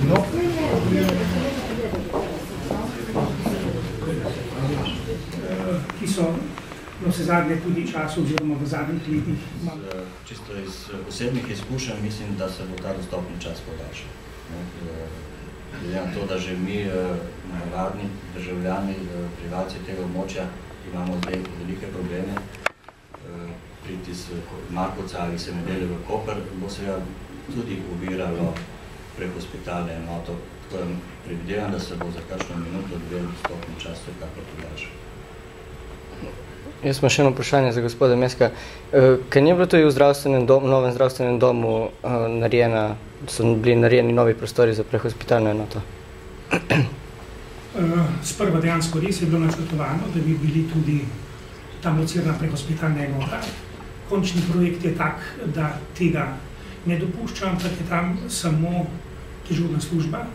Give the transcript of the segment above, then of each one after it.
No. Ki so vse zadnje tudi čas oziroma v zadnjih letih. Čisto iz osebnih izkušenj mislim, da se bo ta dostopni čas podaljšal. Glede na to, da že mi, navadni državljani, prebivalci tega območja, imamo zdaj velike probleme. Priti iz Markovca ali Semedele v Koper bo seveda tudi oviralo prehospitalne enoto. Tako da predvidevam, da se bo za kakšno minuto dve dostopni čas vsekakor podaljšal. Jaz imam še eno vprašanje za gospoda Meska. Kaj ni bilo tudi v novem zdravstvenem domu so bili narejeni novi prostori za prehospitalno enoto? Sprva dejansko res je bilo načrtovano, da bi bili tudi tam locirana prehospitalna enota. Končni projekt je tak, da tega ne dopušča, ampak je tam samo dežurna služba.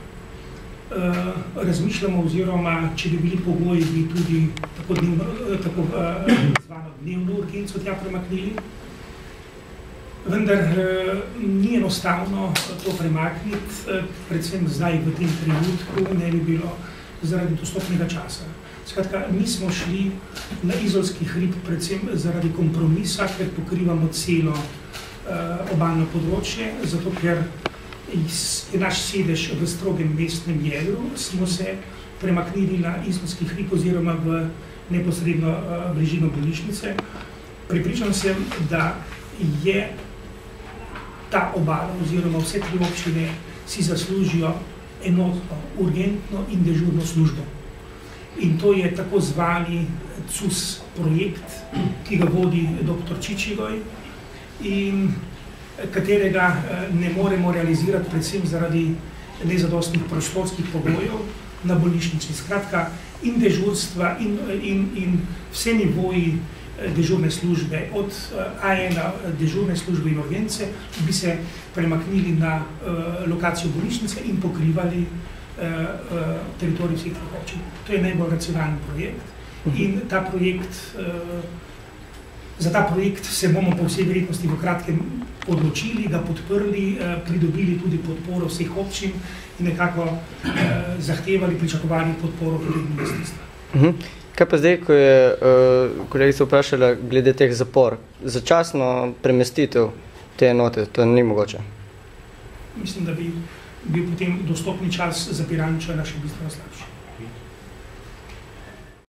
Razmišljamo oziroma, če bi bili pogoji, bi tudi tako zvano dnevno urgenco tja premaknili. Vendar ni enostavno to premakniti, predvsem zdaj v tem trenutku ne bi bilo zaradi dostopnega časa. Skratka, mi smo šli na Izolski hrib predvsem zaradi kompromisa, ker pokrivamo celo obalno področje, zato ker je naš sedež v strogem mestnem jedru, smo se premaknili na Izolski hrib oziroma v neposredno bližino bolnišnice. Pripričan sem, da je ta obala oziroma vse tri občine si zaslužijo enotno, urgentno in dežurno službo. In to je tako zvani CUS projekt, ki ga vodi dr. Čičigoj in katerega ne moremo realizirati predvsem zaradi nezadostnih prostorskih pogojev na bolnišnici. Skratka, in dežurstva in vse nivoji dežurne službe, od A1 dežurne službe in urgence, bi se premaknili na lokacijo bolnišnice in pokrivali teritorij vseh občin. To je najbolj racionalni projekt in za ta projekt se bomo po vsej verjetnosti v kratkem odločili, ga podprli, pridobili tudi podporo vseh občin in nekako zahtevali, pričakovali podporo tudi ministrstva. Kaj pa zdaj, ko je kolegica vprašala glede teh zapor, začasno premestitev te enote, to ni mogoče? Mislim, da bi bil potem dostopni čas za Pirančana še bistveno slabši.